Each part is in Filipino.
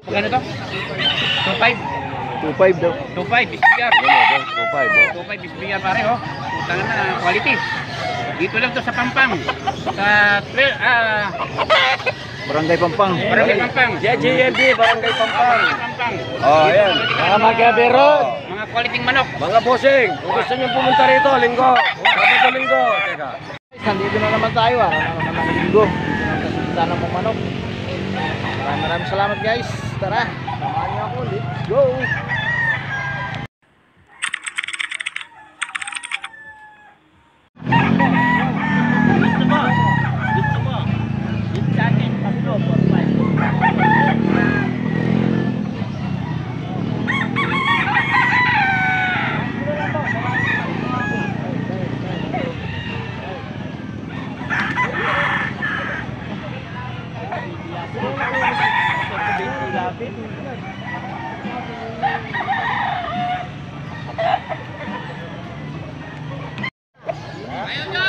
Magkano to? 2.5. 2.5 daw. 2.5 bisbigar. 2.5 2.5 bisbigar pare oh. Utang na quality. Dito lang to sa Pampang. Sa Barangay Pampang. Barangay Pampang. JJMB, Barangay Pampang. Pampang. Oh, ayan. Mga magkaberod. Mga quality manok. Mga bossing, kung gusto nyo pumunta rito, linggo. Sabado linggo. Teka. Nandito na naman tayo naman linggo. Dito na naman ng manok. Maraming salamat guys. Tara, samahan nyo ako. Let's go.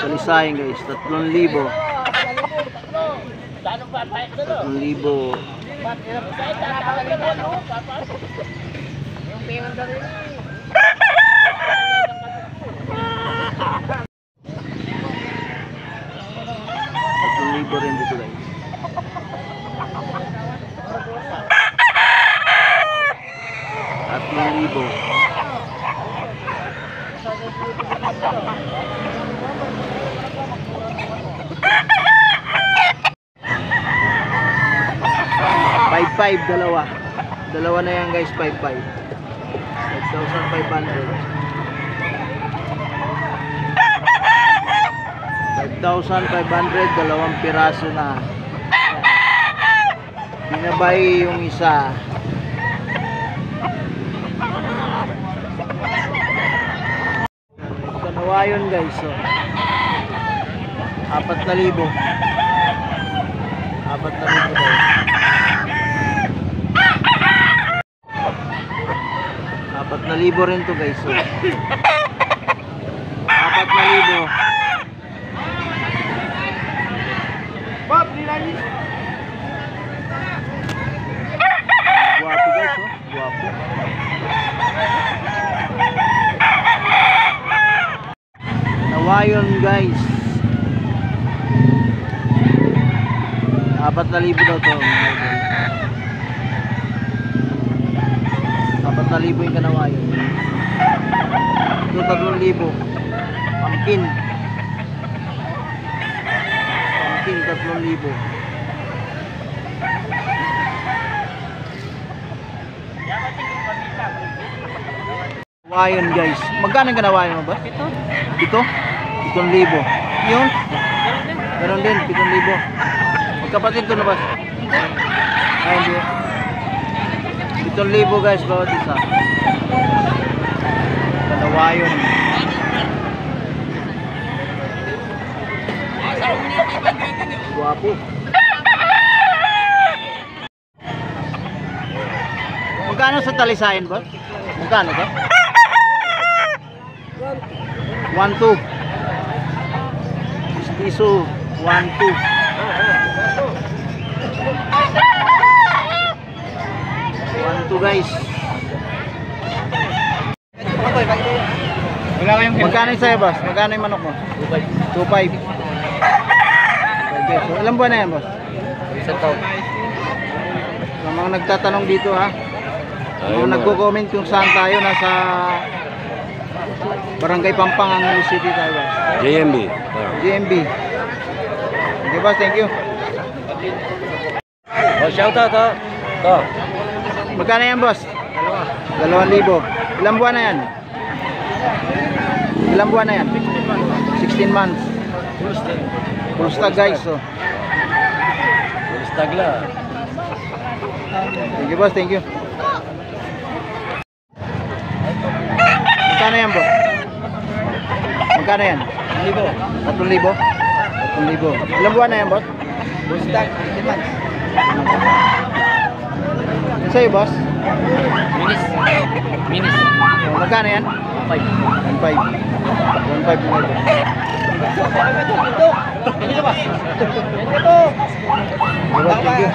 Kalisayan guys, 3,000. 3,000. Libo rin dito guys. At 1,000. Dalawa na yan guys. 5,500. 5,500, dalawang piraso na. Binabay yung isa. Kanawayon guys, so 4,000. 4,000 guys. 4,000 rin to guys, so 4,000. Bob, nilani. Guwapo guys, oh. Guwapo. Nawayon guys. 4,000 daw to. 4,000 yung kanawayon. Ito 3,000. Pumpkin 3,000. Kanawayon guys. Magkano yung kanawayon mo ba? Ito? 7,000. Yun? Meron din, 7,000. Magkapatid to na ba? Ay, hindi. 7,000 guys, bawat isa. Kanawayon. Guwapo. Magkano sa talisayan ba? Magkano to? 1,2. Piso 1,2. 1,2 guys. Magkano yung sa'yo boss? Magkano yung manok mo? 2,500. So, ilang buwan na yan boss? Isang taon. Yung mga nagtatanong dito ha, mga nagko-comment kung saan tayo, nasa Barangay Pampang ang city tayo boss. JMB. JMB. Okay boss, thank you. Oh, shout out ha. Ito. Magkano yan boss? 2,000. Ilang buwan na yan? Ilang buwan na yan? 16 months. Full stag guys, so. Full stag la. Thank you boss, thank you. Magkano yan boss? Magkano yan? 3,000? 3,000. Ilang buwan na yan boss? Full stag, 18 months. Ano sa'yo boss? Minis. Oh, magkano yan? 5. 1,500. 1,500 mo ito. Thank you.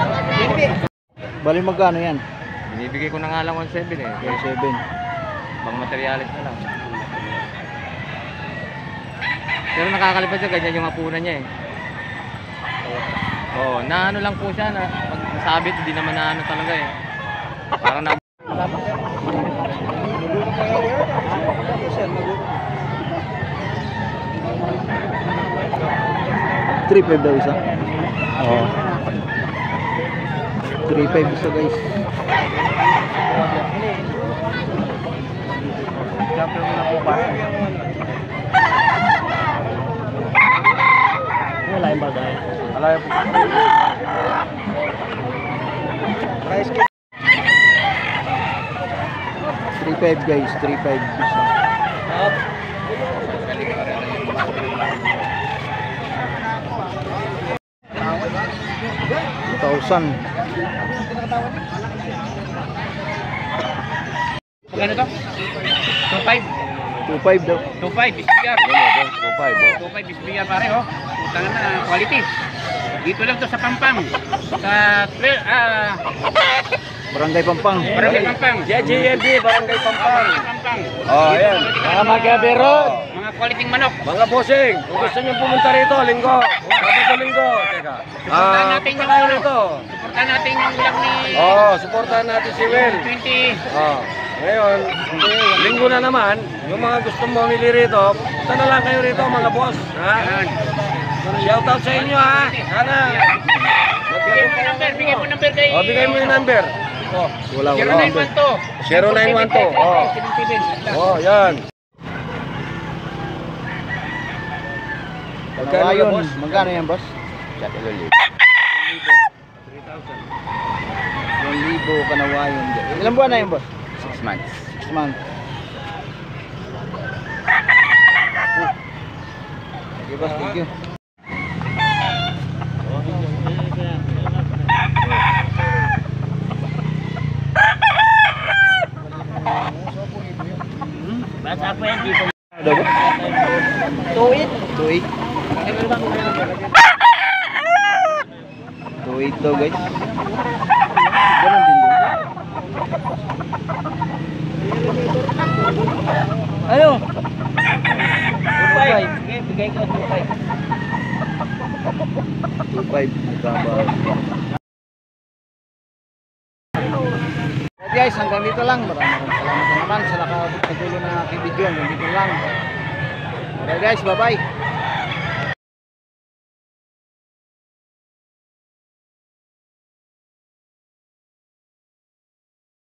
Bali magkano yan? Binibigay ko na nga lang 1.7 eh. 1.7. Pang materialis na lang. Pero nakakalipad siya, ganyan yung hapunan niya eh. Oo, na ano lang po siya, na pag nasabit, hindi naman na ano talaga eh. Parang na... 3.5 daw isa. Oo. 3.5 isa guys. Wala yung bagay. Wala yung price 3.5 guys, 3.5 isa. 2,000. Magkano to? 2.5. 2.5 daw. 2.5 SBR. 2.5 SBR pare oh. Utang na quality. Dito lang to sa Pampang. Sa Barangay Pampang. Barangay Pampang. JJMB, Barangay Pampang. Pampang. Oh, ayan. Mga magkaberot. Mga quality manok. Mga bossing, kung gusto niyo pumunta rito, linggo. Sabado linggo. Teka. Suportahan natin yung punta kayo rito. Suportahan natin yung vlog ni Oh, suportahan natin si Will. 20. Oh. Ngayon, linggo na naman, yung mga gusto mo mili rito, punta na lang kayo rito mga boss. Ha? Yan. Shout out sa inyo ha. Sana. Bigay mo number kay. Oh, bigay mo yung number. Oh, Wala, wala. 0912. 0912. Oh. Oh, yan. Magkano Ayun, na, boss? magkano yan boss? 3,000. 1,000 kanawayon. Ilang buwan na yun boss? 6 months. 6 months. Okay boss, thank you. Basta po yan dito. Ano ba? 2.8. 2.8 daw guys. Ganun din doon. Ano? 2.5. Bigay ko 2.5. 2.5. Magkabal. Guys, hanggang dito lang. Maraming salamat na naman sa nakapagpatuloy ng aking video. Hanggang dito lang. Okay guys, bye-bye.